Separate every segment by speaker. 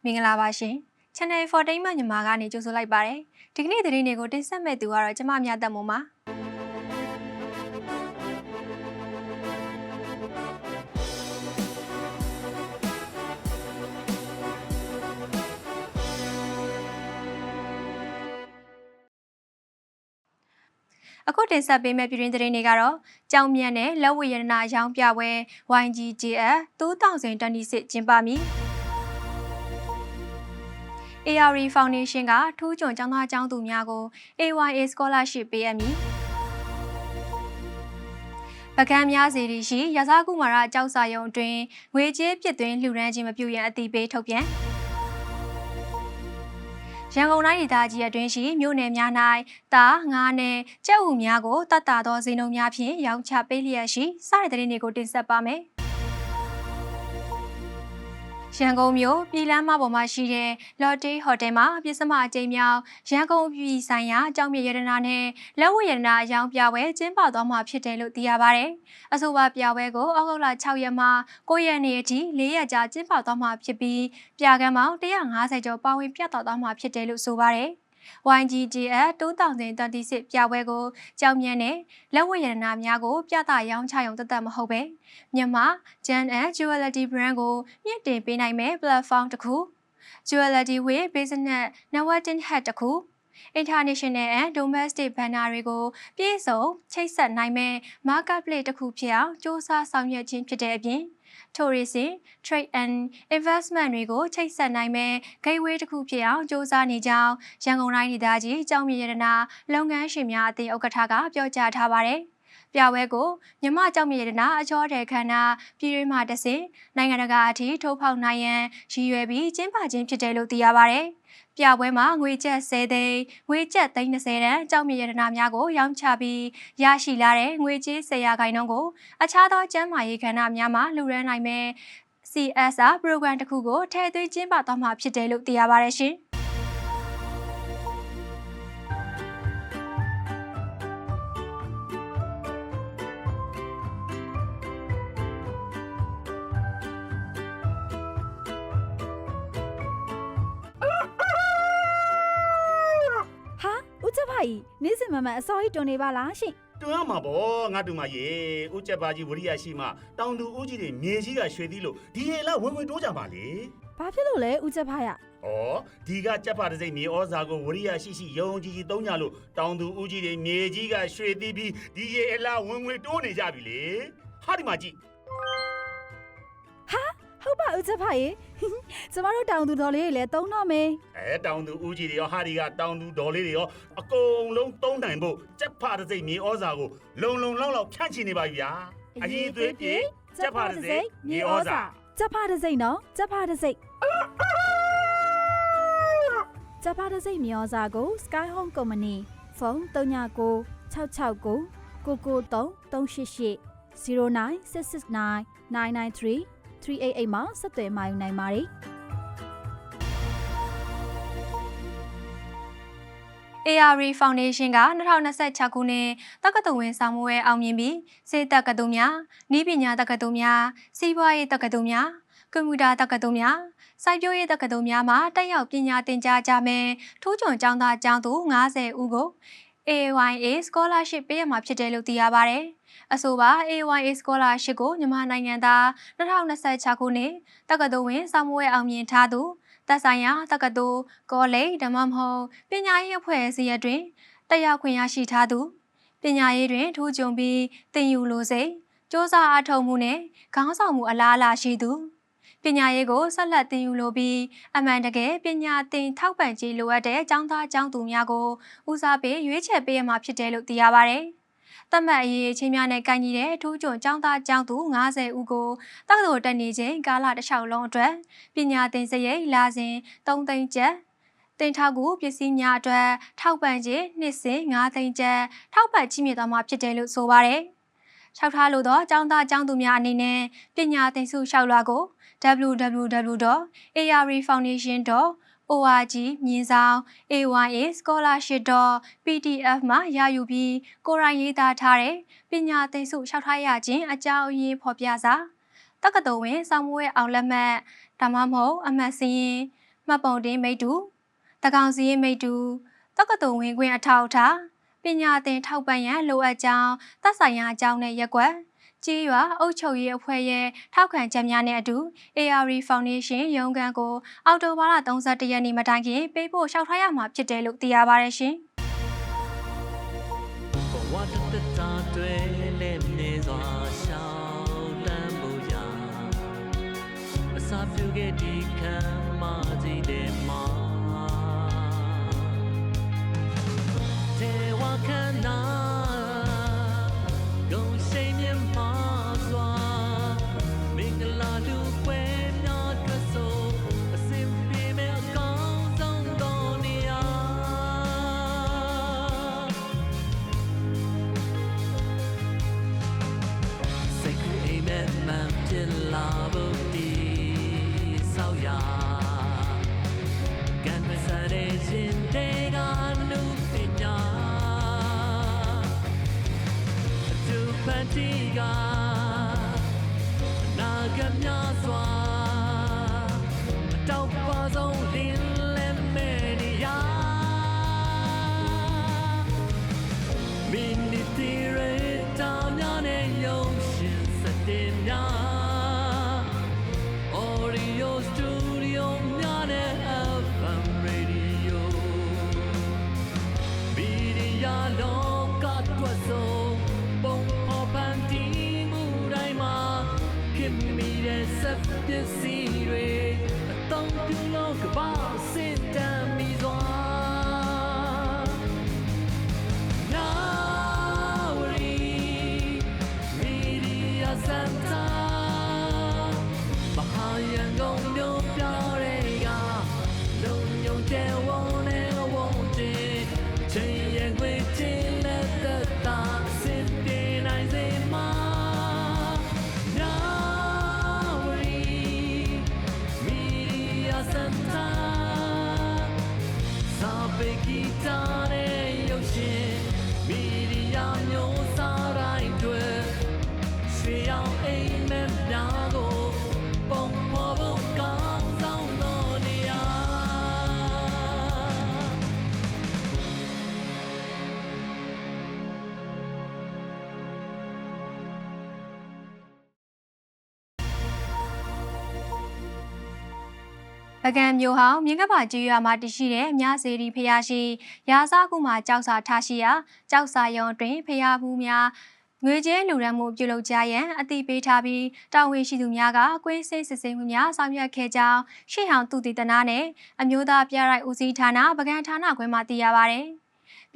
Speaker 1: မင်္ဂလာပါရှင် Channel 14မှာညီမကနေကြိုဆိုလိုက်ပါတယ်ဒီကနေ့သတင်းတွေကိုတင်ဆက်မဲ့သူကတော့ကျမမြတ်သက်မုံပါအခုတင်ဆက်ပေးမယ့်ပြည်တွင်းသတင်းတွေကတော့ကြောင်မြတ်နဲ့လက်ဝတ်ရတနာရောင်းပြပွဲ YGJF 2026ကျင်းပမည်ARE Foundation ကထူးချွန်ကျောင်းသားကျောင်းသူများကို AYA Scholarship ပေးအပ်မည်ပကံများစီရီရှိရစားကူမာရကြောက်စာယုံအတွင်းငွေကြေးပြစ်သွင်းလှူဒန်းခြင်းမပြုရန်အသိပေးထုတ်ပြန်ရန်ကုန်တိုင်းဒေသကြီးအတွင်းရှိမြို့နယ်များ၌တာငါးနဲ့ကြက်ဥများကိုတတ်တာသောဈေးနှုန်းများဖြင့်ရောင်းချပေးလျက်ရှိစတဲ့သတင်းတွေကိုတင်ဆက်ပါမယ်ရန်ကုန်မြို့ပြည်လမ်းမပေါ်မှာရှိတဲ့ Lotte Hotel မှာပြည့်စမအကြိမ်မြောက်ရန်ကုန်ပြည်ဆိုင်ရာကျောင်းမြေရတနာနဲ့လက်ဝတ်ရတနာအယောင်ပြပွဲကျင်းပသွားမှာဖြစ်တယ်လို့သိရပါတယ်။အဆိုပါပြပွဲကိုဩဂုတ်လ6ရက်မှ9ရက်နေ့အထိ4ရက်ကြာကျင်းပသွားမှာဖြစ်ပြီးပြကမ်းပေါင်း150ကျော်ပါဝင်ပြသသွားမှာဖြစ်တယ်လို့ဆိုပါတယ်။ YGJF 2026ပြပွဲကိုကြောင်မြတ်နဲ့လက်ဝတ်ရတနာများကိုပြသရောင်းချရုံသက်သက်မဟုတ်ပဲမြန်မာ Gen and Jewelry Brand ကိုမြင့်တင်ပေးနိုင်မဲ့ platform တစ်ခု Jewelry with Business Networking Hub တစ်ခု International and Domestic Banner တွေကိုပြည့်စုံချိတ်ဆက်နိုင်မဲ့ Marketplace တစ်ခုဖြစ်အောင်စ조사ဆောင်ရွက်ခြင်းဖြစ်တဲ့အပြင်Tourism, Trade and Investment တွေကိုချိတ်ဆက်နိုင်မဲ့ gateway တစ်ခုဖြစ်အောင်စ조사နေကြောင်းရန်ကုန်တိုင်းဒေသကြီးကျောင်းမြေရတနာလုပ်ငန်းရှင်များအသင်းဥက္ကဋ္ဌကပြောကြားထားပါတယ်။ပြပွဲကိုမြမကျောင်းမြေရတနာအချောတဲ့ခန္ဓာပြည်တွင်းမှာတဆင့်နိုင်ငံတကာအထိထိုးဖောက်နိုင်ရန်ရည်ရွယ်ပြီးကျင်းပခြင်းဖြစ်တယ်လို့သိရပါတယ်။ပြပွဲမှာငွေကျပ်10သိန်းငွေကျပ်သိန်း20တန်းကျောင်းမြေရတနာများကိုရောင်းချပြီးရရှိလာတဲ့ငွေကြေး100%ကိုအခြားသောကျန်းမာရေးကဏ္ဍများမှာလှူဒါန်းနိုင်မဲ့ CSR program တစ်ခုကိုထည့်သွင်းကျင်းပသွားမှာဖြစ်တယ်လို့သိရပါတယ်ရှင်။
Speaker 2: နေ့စဉ်မမှန်အစောကြီးတွန်နေပါလားရှင်
Speaker 3: တွန်းရမှာပေါ့ငါတူမရေဦးကျက်ပါကြီးဝရိယရှိမှတောင်သူဦးကြီးတွေမြေကြီးကရွှေသီးလို့ဒီရေလာဝင်တိုးကြပါလေ
Speaker 2: ဘာဖြစ်လို့လဲဦးကျက်ဖရ
Speaker 3: ဩဒီကကျက်ဖတစိမ့်မြေဩဇာကိုဝရိယရှိယုံကြည်သုံးကြလို့တောင်သူဦးကြီးတွေမြေကြီးကရွှေသီးပြီးဒီရေလာဝင်တိုးနေကြပြီလေဟာဒီမှာကြည့်
Speaker 2: ဟာဟုတ်ပါဦးကျက်ဖရေကျမတို့တောင်သူတော်လေးတွေလည်းသုံးတော့မယ်
Speaker 3: တောင်သူဦးကြီးတွေရောဟာဒီကတောင်သူတော်လေးတွေရောအကုန်လုံးသုံးနိုင်ဖို့ကျက်ဖတစိမ့်မြေဩဇာကိုလုံလောက်ဖြန့်ချီနေပါပြီဗျာအရင်သွေးပြေကျက်ဖတစိမ့်မြေဩဇာ
Speaker 2: ကျက်ဖတစိမ့်နော်ကျက်ဖတစိမ့်ကျက်ဖတစိမ့်မြေဩဇာကို Sky Home Company ဖုန်း39 669 993 388 09669 993 388မှာဆက်သွယ်မှာယူနိုင်ပါတယ်
Speaker 1: ARE Foundation က2026ခုနှစ်တက္ကသိုလ်ဝင်ဆောင်မှုရဲ့အောင်မြင်ပြီးစေတက္ကသိုလ်များ၊နည်းပညာတက္ကသိုလ်များ၊စီးပွားရေးတက္ကသိုလ်များ၊ကွန်ပျူတာတက္ကသိုလ်များ၊စိုက်ပျိုးရေးတက္ကသိုလ်များမှာတက်ရောက်ပညာသင်ကြားကြမယ်ထူးချွန်ကျောင်းသားကျောင်းသူ90ဦးကို AYA Scholarship ပေးရမှာဖြစ်တယ်လို့သိရပါတယ်။အဆိုပါ AYA Scholarship ကိုမြန်မာနိုင်ငံသား2026ခုနှစ်တက္ကသိုလ်ဝင်ဆောင်မှုရဲ့အောင်မြင်ထားသူသက်ဆိုင်ရာတက္ကသိုလ်ကောလိပ်ဓမ္မမဟုတ်ပညာရေးအဖွဲ့အစည်းအတွင်းတက်ရောက်ခွင့်ရရှိထားသူပညာရေးတွင်ထူးချွန်ပြီးသင်ယူလိုစိတ်စ조사အားထုတ်မှုနဲ့ခေါင်းဆောင်မှုအလားအလာရှိသူပညာရေးကိုဆက်လက်သင်ယူလိုပြီးအမှန်တကယ်ပညာသင်ထောက်ပံ့ကြေးလိုအပ်တဲ့ကျောင်းသားကျောင်းသူများကိုဦးစားပေးရွေးချယ်ပေးရမှာဖြစ်တယ်လို့သိရပါတယ်။သတ်မှတ်အရေးချင်းများနဲ့ကိုင်ညီတဲ့ထူးချွန်ကျောင်းသားကျောင်းသူ90ဦးကိုတက္ကသိုလ်တက်နေခြင်းကာလတစ်လျှောက်လုံးအတွက်ပညာသင်စရိတ်လာစဉ်3သိန်းကျပ်တင်ထောက်ကူပစ္စည်းများအတွက်ထောက်ပံ့ကြေးနှစ်စဉ်5သိန်းကျပ်ထောက်ပံ့ချီးမြှင့်သွားမှာဖြစ်တယ်လို့ဆိုပါတယ်။လျှောက်ထားလို့သောကျောင်းသားကျောင်းသူများအနေနဲ့ပညာသင်ဆုလျှောက်လွှာကို www.arrefoundation.org AYA Scholarship.pdf မှာရယူပြီးကိုရိုင်းရေးသားထားတဲ့ပညာသင်ဆုလျှောက်ထားရခြင်းအကြောင်းအရင်းဖော်ပြစာတက္ကသိုလ်ဝင်စာမွေးအောင်လက်မှတ် ဒါမှမဟုတ်အမှတ်စည်းရင်မှတ်ပုံတင်မိတ္တူတကောင်စီရင်မိတ္တူတက္ကသိုလ်ဝင်ခွင့်အထောက်အထားပညာသင်ထောက်ပံ့ရန်လိုအပ်ကြောင်းသက်ဆိုင်ရာအကြောင်းနဲ့ရက်ကွက်ကြေးရွာအုပ်ချုပ်ရေးအဖွဲ့ရဲ့ထောက်ခံချက်များနဲ့အတူ ARD Foundation ရုံးခန်းကိုအောက်တိုဘာလ31ရက်နေ့မတိုင်ခင်ပေးပို့လျှောက်ထားရမှာဖြစ်တယ်လို့သိရပါတယ်ရှင်။ဘဝတစ်တာတွေလက်နေစွာရှောင်းလန်းမှုရာအစာပြုခဲ့ဒီခံမကြီးတဲ့မှာတေဝခန္ဓာတီကနာဂမြစွာအတောက်ပါဆုံးလင်းလဲမဲနေရမင်းဒီတီရတောင်များနဲ့ရုံရှင်စတဲ့များ Audio Studio များနဲ့ FM Radio မီဒီယာလောကတော့ဆုံးဆက်ပစ္စည်းတွေအတောင်ပြုလို့ကပါစစ်တမ်းမိစွာနာဝရီမီဒီယာစင်တာမဟာရန်ကုန်မြို့ပြတွေကလုံညုံတဲ့ဝုန်းနဲ့ဝုန်းတဲ့ချိန်ရဲ့ခွေချင်းနဲ့သက်သာစစ်ပြေးနိုင်စေမှာပကံမျိုးဟောင်းမြင်းကပါကျွော်မှာတရှိတဲ့မြစေရီဖျားရှိရာဇကုမှာကြောက်စာထားရှိရာကြောက်စာရုံတွင်ဖျားဘူးများငွေကြေးလူရန်မှုပြုလုပ်ကြရန်အသိပေးထားပြီးတာဝန်ရှိသူများကကွင်းစစ်စစ်ဆေးမှုများဆောင်ရွက်ခဲ့ကြောင်းရှေ့ဟောင်းသူတည်တနာနဲ့အမျိုးသားပြရိုက်ဦးစီးဌာနပကံဌာနခွဲမှသိရပါဗျ။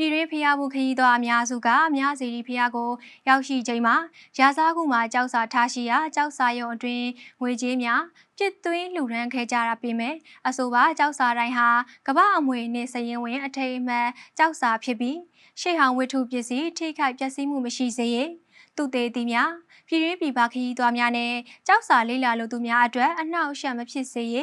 Speaker 1: ပြည်တွင်းဖျားမှုခရီးသွားအများစုကမြစေရီဖျားကိုရောက်ရှိချိန်မှာရာဇကုမှာကြောက်စာထားရှိရာကြောက်စာရုံအတွင်းငွေကြေးများပြစ်သွင်းလူရန်ခဲ့ကြတာပြင်မဲ့အဆိုပါကြောက်စာတိုင်းဟာကမ္ဘာအမွေနှင့်စရင်ဝင်အထိတ်အမှန်ကြောက်စာဖြစ်ပြီးရှေ့ဟောင်းဝတ္ထုပစ္စည်းထိခိုက်ပျက်စီးမှုမရှိစေရသူသေးသည်များပြည်တွင်းပြည်ပခရီးသွားများနဲ့ကြောက်စာလေးလာလိုသူများအတွက်အနှောက်အယှက်မဖြစ်စေရ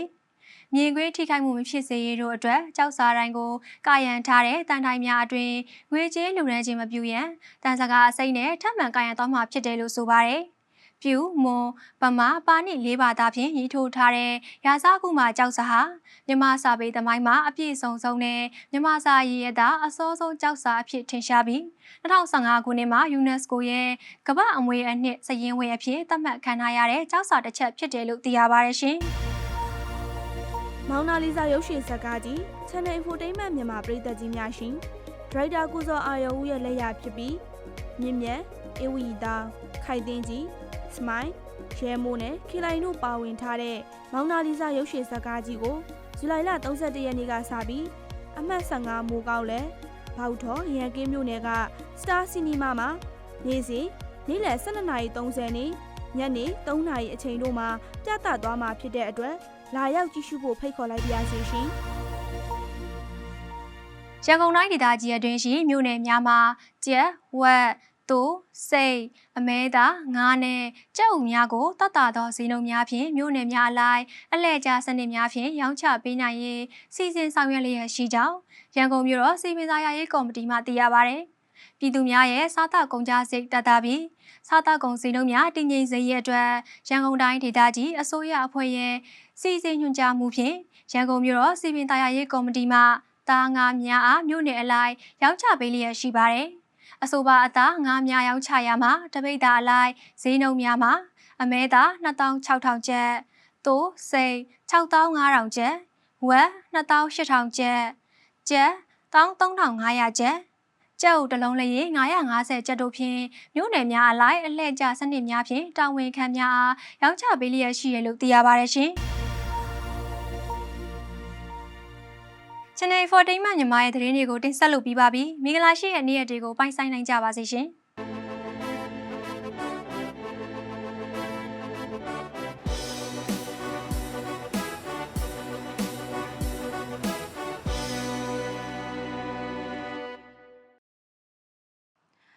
Speaker 1: မြင်ကွင်းထိခိုက်မှုမဖြစ်စေရတို့အတွက်ကြောက်စာတိုင်းကိုကာယံထားတဲ့တန်ထိုင်များအတွင်ငွေကြေးလူရန်ခြင်းမပြုရန်တန်စကားအစိမ့်နဲ့ထပ်မံကာယံသွားမှာဖြစ်တယ်လို့ဆိုပါတယ်ပြူမွန်ပမာပါဏိ၄ပါးသားဖြင့်ရေးထိုးထားတဲ့ရာဇကုမှာကြောက်စာဟာမြမစာပေသမိုင်းမှာအပြည့်စုံဆုံးနဲ့မြမစာရည်ရတာအစောဆုံးကြောက်စာအဖြစ်ထင်ရှားပြီး2015ခုနှစ်မှာ UNESCO ရဲ့ကမ္ဘာအမွေအနှစ်စာရင်းဝင်အဖြစ်သတ်မှတ်ခံထားရတဲ့ကြောက်စာတစ်ချက်ဖြစ်တယ်လို့သိရပါတယ်ရှင်
Speaker 2: ။မောင်နာလီဇာရုပ်ရှင်ဇာတ်ကားကြီး Channel Infotainment မြန်မာပရိသတ်ကြီးများရှင်ဒရိုက်တာကုစောအာယုံဦးရဲ့လက်ရဖြစ်ပြီးမြင့်မြတ်အေဝီတာခိုင်တင်းကြီးစမိုင်းရဲမိုးနဲ့ခေလိုင်တို့ပါဝင်ထားတဲ့မောင်နာလီဇာရုပ်ရှင်ဇာတ်ကားကြီးကိုဇူလိုင်လ31ရက်နေ့ကစပြီးအမှတ်15မိုးကောက်လဲဘောက်ထော်ရန်ကင်းမြို့နယ်က Star Cinema မှာနေ့စဉ်နေ့လယ်12:30နဲ့ညနေ3:00အချိန်တို့မှာပြသသွားမှာဖြစ်တဲ့အတွက်လာရောက်ကြည့်ရှုဖို့ဖိတ်ခေါ်လိုက်ပါရစေရှင်
Speaker 1: ။ရန်ကုန်တိုင်းဒေသကြီးအတွင်းရှိမြို့နယ်များမှာကျက်ဝက်တူစိတ်အမဲသားငါးနဲ့ကြက်ဥများကိုတတ်တာသောဈေးနှုန်းများဖြင့်မြို့နယ်များအလိုက်အလဲကျစနစ်များဖြင့်ရောင်းချပေးနိုင်ရေးစီစဉ်ဆောင်ရွက်လျက်ရှိကြောင်းရန်ကုန်မြို့တော်စီမံစာရေးကော်မတီမှသိရပါဗျ။ပြည်သူများရဲ့စားသောက်ကုန်ကျစရိတ်တက်တာပြီးစားသောက်ကုန်ဈေးနှုန်းများတည်ငြိမ်စေရေးအတွက်ရန်ကုန်တိုင်းဒေသကြီးအစိုးရအဖွဲ့ရဲ့ စီစဉ်ညွှန်ကြားမှုဖြင့်ရန်ကုန်မြို့တော်စီပင်သားရရေးကော်မတီမှသားငါးများအားမြို့နယ်အလိုက်ရောင်းချပေးလျက်ရှိပါတယ်။အဆိုပါအသားငါးများရောင်းချရမှာတပိတ်သားအလိုက်ဈေးနှုန်းများမှာအမဲသား26,000ကျပ်၊သို့စိတ်65,000ကျပ်၊ဝက်28,000ကျပ်၊ကျပ်13,500ကျပ်ကျပ်ဥတစ်လုံးလေးရေ950ကျပ်တို့ဖြင့်မြို့နယ်များအလိုက်အလှည့်ကျစနစ်များဖြင့်တာဝန်ခံများအားရောင်းချပေးလျက်ရှိရလို့သိရပါတယ်ရှင်။ Channel 14 မှာညီမရဲ့သတင်းတွေကိုတင်ဆက်လုပ်ပြီးပါပြီ။မင်္ဂလာရှိတဲ့နေ့ရက်တွေကိုပိုင်ဆိုင်နိုင်ကြပါစေရှင်။